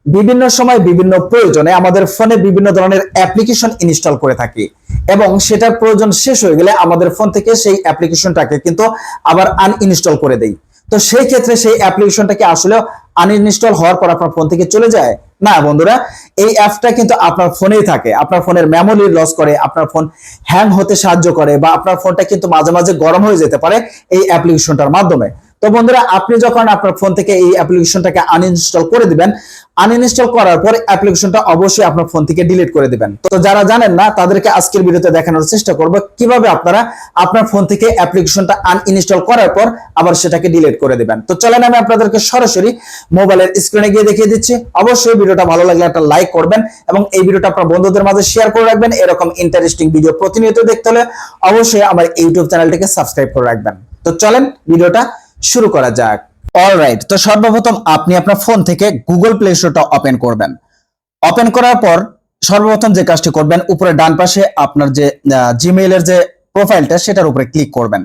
বিভিন্ন সময় বিভিন্ন প্রয়োজনে আমাদের ফোনে বিভিন্ন ধরনের অ্যাপ্লিকেশন ইনস্টল করে থাকি এবং সেটার প্রয়োজন শেষ হয়ে গেলে আমাদের ফোন থেকে সেই অ্যাপ্লিকেশনটাকে কিন্তু আবার আনইনস্টল করে দেই। তো সেই ক্ষেত্রে সেই অ্যাপ্লিকেশনটাকে আসলে আনইনস্টল হওয়ার পর আপনার ফোন থেকে চলে যায় না বন্ধুরা। এই অ্যাপটা কিন্তু আপনার ফোনেই থাকে, আপনার ফোনের মেমোরি লস করে, আপনার ফোন হ্যাং হতে সাহায্য করে, বা আপনার ফোনটা কিন্তু মাঝে মাঝে গরম হয়ে যেতে পারে এই অ্যাপ্লিকেশনটার মাধ্যমে। তো বন্ধুরা, আপনি যখন আপনার ফোন থেকে এই অ্যাপ্লিকেশনটাকে আনইনস্টল করে দিবেন, আনইনস্টল করার পর অ্যাপ্লিকেশনটা অবশ্যই আপনার ফোন থেকে ডিলিট করে দিবেন। তো যারা জানেন না তাদেরকে আজকের ভিডিওতে দেখানোর চেষ্টা করব কিভাবে আপনারা আপনার ফোন থেকে অ্যাপ্লিকেশনটা আনইনস্টল করার পর আবার সেটাকে ডিলিট করে দিবেন। তো চলেন আমি আপনাদেরকে সরাসরি মোবাইলের স্ক্রিনে গিয়ে দেখিয়ে দিচ্ছি। অবশ্যই ভিডিওটা ভালো লাগলে একটা লাইক করবেন এবং এই ভিডিওটা আপনার বন্ধুদের মাঝে শেয়ার করে রাখবেন। এরকম ইন্টারেস্টিং ভিডিও প্রতিনিয়ত দেখতে হলে অবশ্যই আমার ইউটিউব চ্যানেলটিকে সাবস্ক্রাইব করে রাখবেন। তো চলেন ভিডিওটা শুরু করা যাক। অলরাইট, তো সর্বপ্রথম আপনি আপনার ফোন থেকে গুগল প্লে স্টোরটা ওপেন করবেন। ওপেন করার পর সর্বপ্রথম যে কাজটি করবেন, উপরে ডান পাশে আপনার যে জিমেইলের যে প্রোফাইলটা সেটার উপরে ক্লিক করবেন।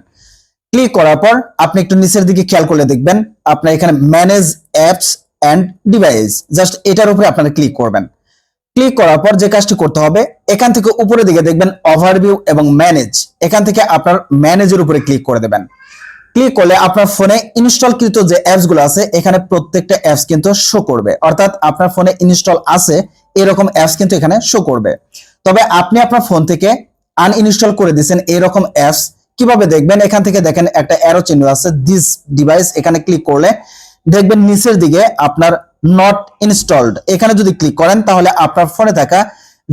ক্লিক করার পর আপনি একটু নিচের দিকে খেয়াল করলে দেখবেন আপনার এখানে manage apps and device, just এটার উপরে আপনারা ক্লিক করবেন। ক্লিক করার পর যে কাজটি করতে হবে, এখান থেকে উপরে দিকে দেখবেন ওভারভিউ এবং ম্যানেজ, এখান থেকে আপনার ম্যানেজের উপরে ক্লিক করে দেবেন। ক্লিক করলে আপনার ফোনে ইনস্টলকৃত যে অ্যাপস গুলো আছে এখানে প্রত্যেকটা অ্যাপস কিন্তু শো করবে, অর্থাৎ আপনার ফোনে ইনস্টল আছে এরকম অ্যাপস কিন্তু এখানে শো করবে। তবে আপনি আপনার ফোন থেকে আনইনস্টল করে দিয়েছেন এরকম অ্যাপস কিভাবে দেখবেন? এখান থেকে দেখেন একটা অ্যারো চিহ্ন আছে, দিস ডিভাইস, এখানে ক্লিক করলে দেখবেন নিচের দিকে আপনার নট ইনস্টলড, এখানে যদি ক্লিক করেন তাহলে আপনার ফোনে থাকা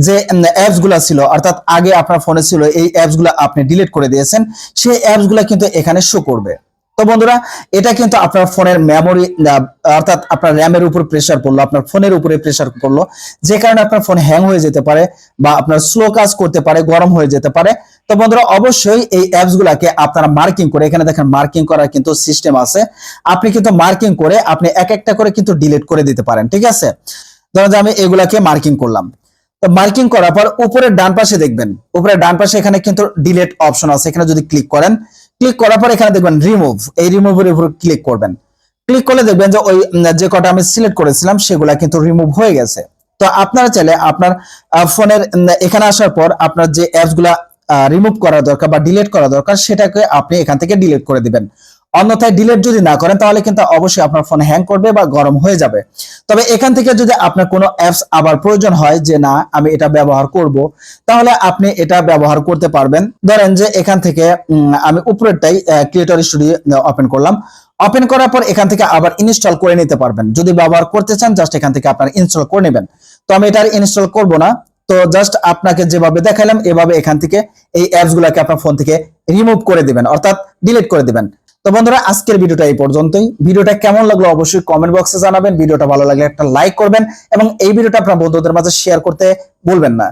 যে অ্যাপস গুলা ছিল, অর্থাৎ আগে আপনার ফোনে ছিল এই অ্যাপস গুলা আপনি ডিলিট করে দিয়েছেন, সেই অ্যাপস গুলা কিন্তু এখানে শো করবে। তো বন্ধুরা, এটা কিন্তু আপনার ফোনের মেমোরি অর্থাৎ আপনার র্যামের উপর প্রেসার পড়লো, আপনার ফোনের উপরে প্রেসার পড়লো, যে কারণে আপনার ফোন হ্যাং হয়ে যেতে পারে বা আপনার স্লো কাজ করতে পারে, গরম হয়ে যেতে পারে। তো বন্ধুরা, অবশ্যই এই অ্যাপস গুলাকে আপনারা মার্কিং করে, এখানে দেখেন মার্কিং করার কিন্তু সিস্টেম আছে, আপনি কিন্তু মার্কিং করে আপনি এক একটা করে কিন্তু ডিলিট করে দিতে পারেন। ঠিক আছে, ধরুন যে আমি এগুলাকে মার্কিং করলাম। তো মার্কিং করার পর উপরে ডান পাশে দেখবেন, উপরে ডান পাশে এখানে কিন্তু ডিলিট অপশন আছে, এখানে যদি ক্লিক করেন, ক্লিক করার পর এখানে দেখবেন রিমুভ, এই রিমুভের উপর ক্লিক করবেন। ক্লিক করলে দেখবেন যে ওই যে কটা আমি সিলেক্ট করেছিলাম সেগুলা কিন্তু রিমুভ হয়ে গেছে। তো আপনারা চাইলে আপনার ফোনের এখানে আসার পর আপনার যে অ্যাপস গুলা রিমুভ করা দরকার বা ডিলিট করা দরকার সেটাকে আপনি এখান থেকে ডিলিট করে দিবেন। অন্যথায় ডিলিট যদি না করেন তাহলে কিন্তু অবশ্যই আপনার ফোন হ্যাং করবে বা গরম হয়ে যাবে। তবে এখান থেকে যদি আপনার কোনো অ্যাপস আবার প্রয়োজন হয় যে না আমি এটা ব্যবহার করব, তাহলে আপনি এটা ব্যবহার করতে পারবেন। ধরেন যে এখান থেকে আমি উপরেরটাই ক্রিয়েটর স্টুডিও ওপেন করলাম। ওপেন করার পর এখান থেকে আবার ইনস্টল করে নিতে পারবেন। যদি ব্যবহার করতে চান জাস্ট এখান থেকে আপনার ইনস্টল করে নেবেন। তো আমি এটা ইনস্টল করব না, তো জাস্ট আপনাকে যেভাবে দেখাইলাম এভাবে এখান থেকে এই অ্যাপস গুলাকে আপনার ফোন থেকে রিমুভ করে দিবেন, অর্থাৎ ডিলিট করে দিবেন। তো বন্ধুরা, আজকের ভিডিওটা এই পর্যন্তই। ভিডিওটা কেমন লাগলো অবশ্যই কমেন্ট বক্সে জানাবেন। ভিডিওটা ভালো লাগলে একটা লাইক করবেন এবং এই ভিডিওটা আপনার বন্ধুদের মাঝে শেয়ার করতে ভুলবেন না।